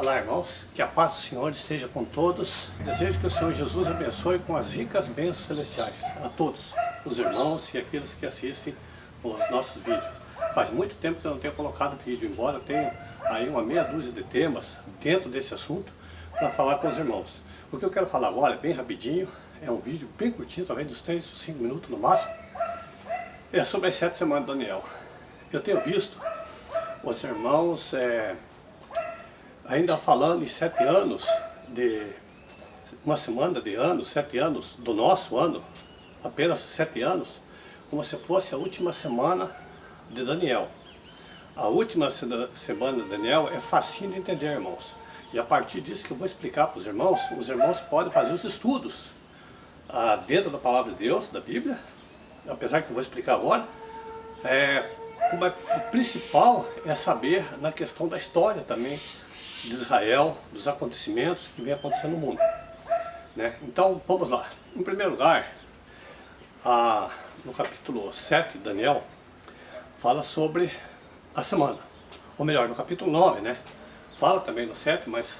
Olá, irmãos, que a paz do Senhor esteja com todos. Desejo que o Senhor Jesus abençoe com as ricas bênçãos celestiais a todos, os irmãos e aqueles que assistem os nossos vídeos. Faz muito tempo que eu não tenho colocado vídeo, embora eu tenha aí uma meia dúzia de temas dentro desse assunto para falar com os irmãos. O que eu quero falar agora é bem rapidinho, é um vídeo bem curtinho, talvez dos 3 ou 5 minutos no máximo. É sobre as 7 semanas de Daniel. Eu tenho visto os irmãos ainda falando em 7 anos, uma semana de anos, 7 anos do nosso ano, apenas 7 anos, como se fosse a última semana de Daniel. A última semana de Daniel é facinho de entender, irmãos. E a partir disso que eu vou explicar para os irmãos podem fazer os estudos dentro da palavra de Deus, da Bíblia, apesar que eu vou explicar agora. O principal é saber na questão da história também de Israel, dos acontecimentos que vem acontecendo no mundo, né? Então vamos lá. Em primeiro lugar, no capítulo 7 de Daniel fala sobre a semana, ou melhor, no capítulo 9, né? Fala também no 7, mas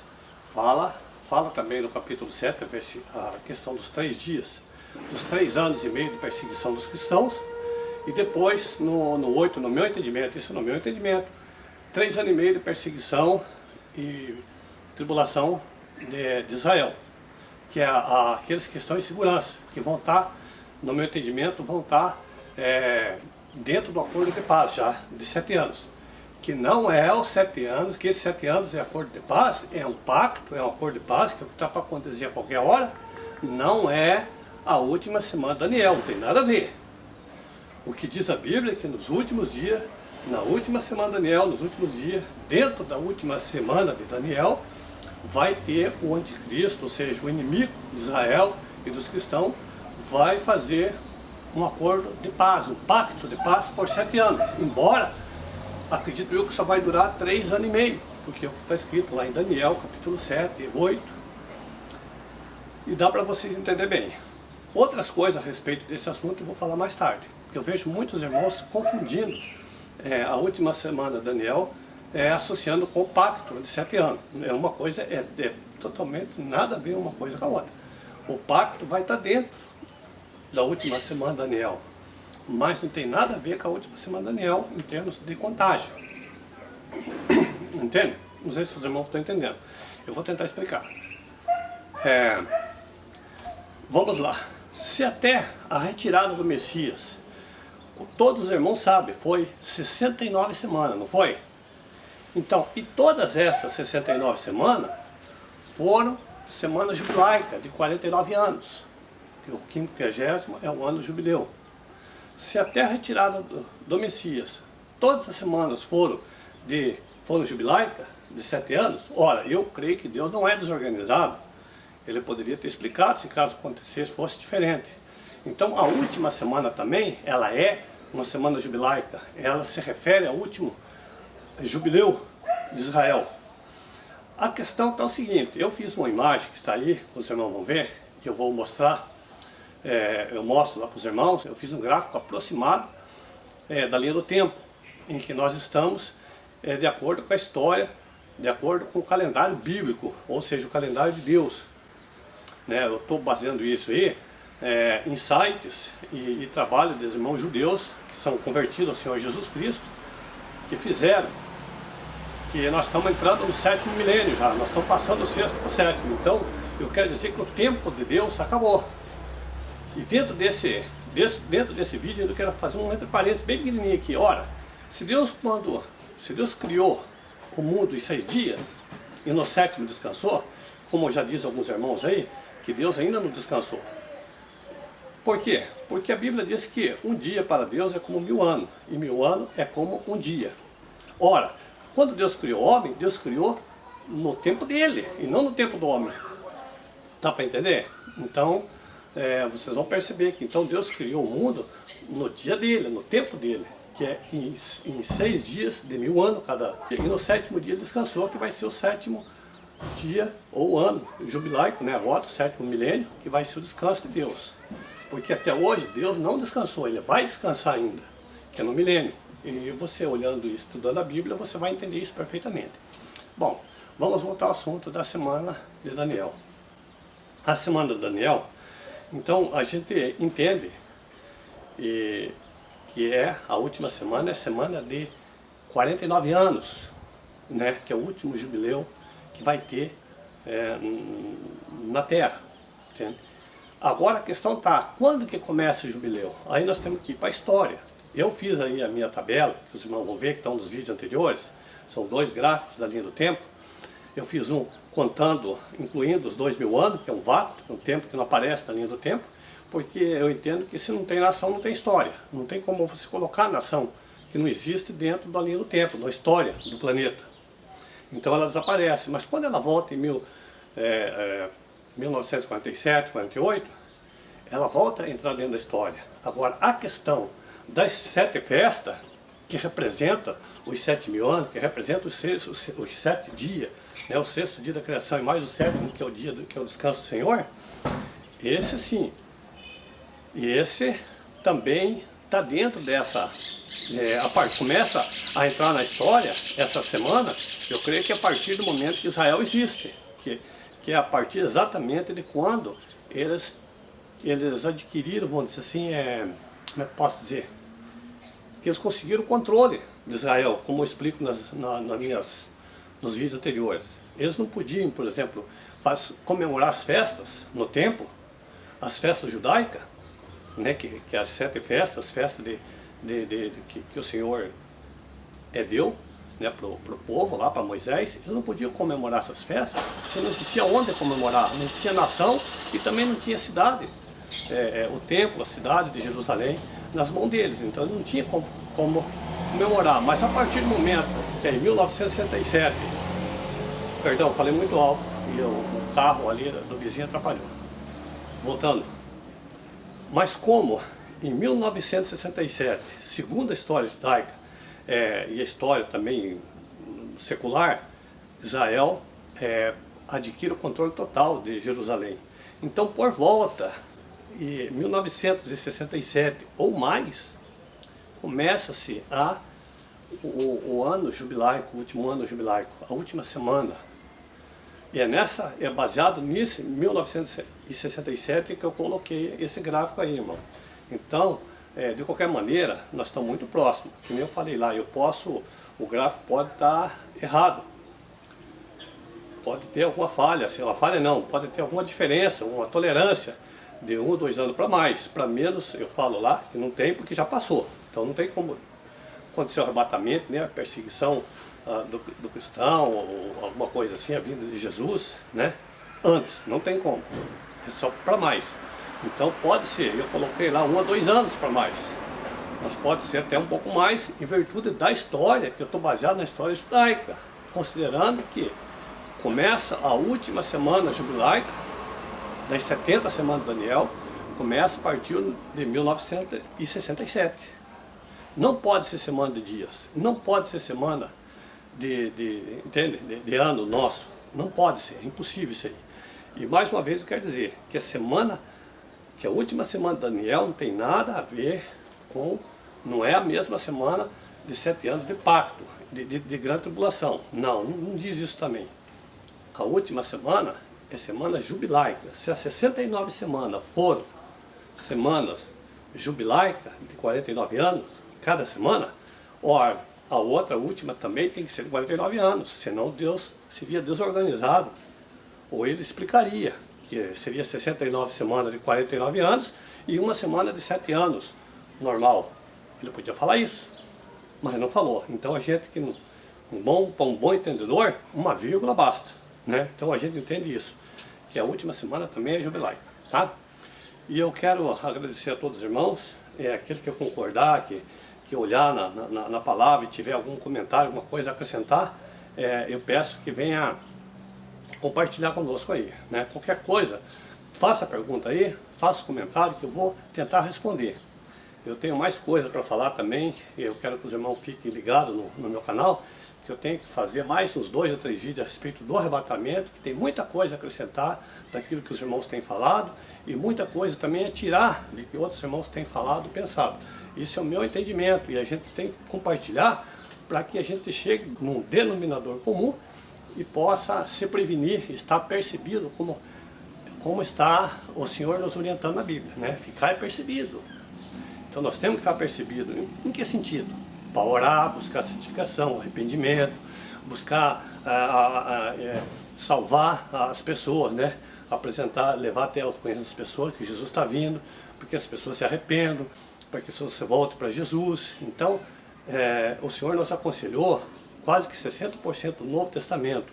fala também no capítulo 7 a questão dos 3 dias, dos 3 anos e meio de perseguição dos cristãos. E depois, no 8, no meu entendimento, 3 anos e meio de perseguição e tribulação de Israel, que é aqueles que estão em segurança, que vão estar, no meu entendimento, dentro do acordo de paz já, de 7 anos. Que não é os 7 anos, que esses 7 anos é acordo de paz, é um pacto, é um acordo de paz, que é o que está para acontecer a qualquer hora, não é a última semana de Daniel, não tem nada a ver. O que diz a Bíblia é que nos últimos dias, na última semana de Daniel, nos últimos dias, dentro da última semana de Daniel, vai ter o anticristo, ou seja, o inimigo de Israel e dos cristãos, vai fazer um acordo de paz, um pacto de paz por 7 anos. Embora, acredito eu que só vai durar 3 anos e meio, porque é o que está escrito lá em Daniel, capítulo 7, 8. E dá para vocês entenderem bem. Outras coisas a respeito desse assunto eu vou falar mais tarde. Porque eu vejo muitos irmãos confundindo a última semana de Daniel, associando com o pacto de 7 anos. É uma coisa, totalmente nada a ver uma coisa com a outra. O pacto vai estar dentro da última semana de Daniel, mas não tem nada a ver com a última semana de Daniel em termos de contágio. Entende? Não sei se os irmãos estão entendendo. Eu vou tentar explicar. Vamos lá. Se até a retirada do Messias, todos os irmãos sabem, foi 69 semanas, não foi? Então, e todas essas 69 semanas foram semanas jubilaicas de 49 anos, que o 50º é o ano do jubileu. Se até a retirada do Messias, todas as semanas foram jubilaicas, de 7 anos, ora, eu creio que Deus não é desorganizado. Ele poderia ter explicado se caso acontecesse, fosse diferente. Então a última semana também, ela é uma semana jubilaica, ela se refere ao último jubileu de Israel. A questão está o seguinte, eu fiz uma imagem que está aí, os irmãos vão ver, que eu vou mostrar, eu mostro lá para os irmãos, eu fiz um gráfico aproximado da linha do tempo, em que nós estamos de acordo com a história, de acordo com o calendário bíblico, ou seja, o calendário de Deus. Eu estou baseando isso aí em sites e trabalho dos irmãos judeus que são convertidos ao Senhor Jesus Cristo, que fizeram, que nós estamos entrando no 7º milênio já, nós estamos passando do 6º para o 7º, então eu quero dizer que o tempo de Deus acabou. E dentro desse vídeo eu quero fazer um entre parênteses bem pequenininho aqui. Ora, se Deus criou o mundo em 6 dias e no 7º descansou, como já diz alguns irmãos aí, que Deus ainda não descansou. Por quê? Porque a Bíblia diz que um dia para Deus é como 1000 anos, e 1000 anos é como um dia. Ora, quando Deus criou o homem, Deus criou no tempo dele, e não no tempo do homem. Dá para entender? Então, vocês vão perceber que então Deus criou o mundo no dia dele, no tempo dele, que é em 6 dias de 1000 anos cada. E no 7º dia descansou, que vai ser o 7º dia ou ano jubilaico, agora o 7º milênio, que vai ser o descanso de Deus. Porque até hoje Deus não descansou, Ele vai descansar ainda, que é no milênio. E você olhando e estudando a Bíblia, você vai entender isso perfeitamente. Bom, vamos voltar ao assunto da semana de Daniel. A semana de Daniel, então a gente entende que a última semana é a semana de 49 anos, né, que é o último jubileu que vai ter na Terra. Entende? Agora a questão está, quando que começa o jubileu? Aí nós temos que ir para a história. Eu fiz aí a minha tabela, que os irmãos vão ver que estão nos vídeos anteriores, são 2 gráficos da linha do tempo. Eu fiz um contando, incluindo os 2000 anos, que é um vato, um tempo que não aparece na linha do tempo, porque eu entendo que se não tem nação, não tem história. Não tem como você colocar nação que não existe dentro da linha do tempo, da história do planeta. Então ela desaparece. Mas quando ela volta em 1947, 48, ela volta a entrar dentro da história. Agora, a questão das 7 festas, que representa os 7.000 anos, que representa os 7 dias, né, o 6º dia da criação e mais o 7º, que é o dia que é o descanso do Senhor, esse sim. E esse também está dentro dessa... começa a entrar na história essa semana, eu creio que é a partir do momento que Israel existe, que é a partir exatamente de quando eles adquiriram, vamos dizer assim, como é que posso dizer? Que eles conseguiram o controle de Israel, como eu explico nos vídeos anteriores. Eles não podiam, por exemplo, comemorar as festas no templo, as festas judaicas, né, que as 7 festas, as festas que o Senhor deu, né, para o povo lá, para Moisés. Eles não podiam comemorar essas festas, se não existia onde comemorar, não existia nação e também não tinha cidade, o templo, a cidade de Jerusalém, nas mãos deles, então não tinha como comemorar. Mas a partir do momento que em 1967, perdão, falei muito alto e o carro ali do vizinho atrapalhou. Voltando, mas como em 1967, segundo a história judaica e a história também secular, Israel adquire o controle total de Jerusalém. Então, por volta em 1967 ou mais, começa-se o ano jubilaico, o último ano jubilaico, a última semana. E é baseado nisso, em 1967, que eu coloquei esse gráfico aí, irmão. Então, de qualquer maneira, nós estamos muito próximos. Como eu falei lá, o gráfico pode estar errado. Pode ter alguma falha, se uma falha não, pode ter alguma diferença, uma tolerância de 1 ou 2 anos para mais. Para menos, eu falo lá que não tem, porque já passou. Então não tem como acontecer o arrebatamento, né, a perseguição do cristão, ou alguma coisa assim, a vinda de Jesus, né, antes, não tem como. É só para mais. Então pode ser, eu coloquei lá 1 a 2 anos para mais. Mas pode ser até um pouco mais, em virtude da história, que eu estou baseado na história judaica, considerando que começa a última semana jubilaica, das 70 semanas de Daniel, começa a partir de 1967. Não pode ser semana de dias, não pode ser semana de ano nosso, não pode ser, é impossível isso aí. E mais uma vez eu quero dizer que a última semana de Daniel não tem nada a ver não é a mesma semana de 7 anos de pacto, de grande tribulação. Não diz isso também. A última semana é semana jubilaica. Se as 69 semanas foram semanas jubilaicas, de 49 anos, cada semana, ora, a outra, a última, também tem que ser de 49 anos, senão Deus seria desorganizado, ou ele explicaria que seria 69 semanas de 49 anos e uma semana de 7 anos, normal. Ele podia falar isso, mas não falou. Então a gente para um bom entendedor, uma vírgula basta, né? Então a gente entende isso, que a última semana também é jubilaica, tá? E eu quero agradecer a todos os irmãos, aquele que concordar, que olhar na palavra e tiver algum comentário, alguma coisa a acrescentar, eu peço que venha compartilhar conosco aí, né? Qualquer coisa, faça a pergunta aí, faça o comentário que eu vou tentar responder. Eu tenho mais coisas para falar também, eu quero que os irmãos fiquem ligados no meu canal, que eu tenho que fazer mais uns 2 ou 3 vídeos a respeito do arrebatamento, que tem muita coisa a acrescentar daquilo que os irmãos têm falado, e muita coisa também a tirar do que outros irmãos têm falado e pensado. Isso é o meu entendimento, e a gente tem que compartilhar para que a gente chegue num denominador comum e possa se prevenir, estar percebido como está o Senhor nos orientando na Bíblia, né? Ficar percebido. Então nós temos que ficar percebido. Em que sentido? Para orar, buscar santificação, arrependimento, buscar salvar as pessoas, né? Apresentar, levar até o conhecimento das pessoas que Jesus está vindo, porque as pessoas se arrependam, para que as pessoas se voltem para Jesus. Então, o Senhor nos aconselhou quase que 60% do Novo Testamento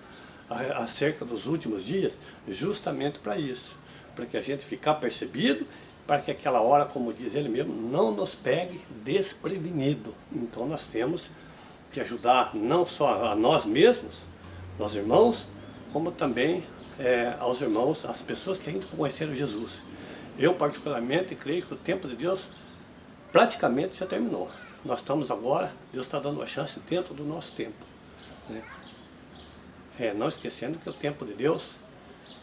acerca dos últimos dias, justamente para isso, para que a gente ficar percebido, para que aquela hora, como diz ele mesmo, não nos pegue desprevenido. Então nós temos que ajudar não só a nós mesmos, nós irmãos, como também aos irmãos, às pessoas que ainda não conheceram Jesus. Eu particularmente creio que o tempo de Deus praticamente já terminou. Nós estamos agora, Deus está dando uma chance dentro do nosso tempo, né? Não esquecendo que o tempo de Deus,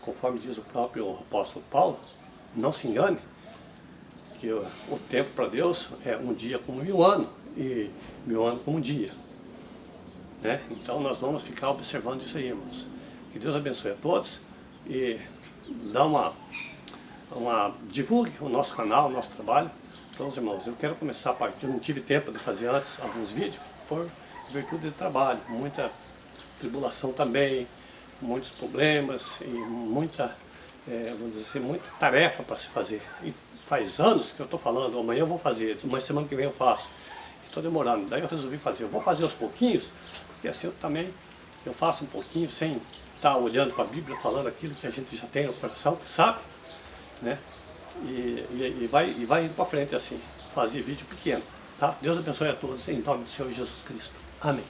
conforme diz o próprio apóstolo Paulo, não se engane, que o tempo para Deus é um dia como 1000 anos, e 1000 anos como um dia, né? Então nós vamos ficar observando isso aí, irmãos. Que Deus abençoe a todos e dá divulgue o nosso canal, o nosso trabalho para os irmãos. Eu quero começar a partir, eu não tive tempo de fazer antes alguns vídeos, por virtude de trabalho, muita tribulação também, muitos problemas e muita, vamos dizer assim, muita tarefa para se fazer. E faz anos que eu estou falando, amanhã eu vou fazer, mas semana que vem eu faço. Estou demorando, daí eu resolvi fazer. Eu vou fazer aos pouquinhos, porque assim eu faço um pouquinho sem estar olhando para a Bíblia, falando aquilo que a gente já tem no coração, que sabe, né? E vai indo para frente assim, fazer vídeo pequeno, tá? Deus abençoe a todos, em nome do Senhor Jesus Cristo. Amém.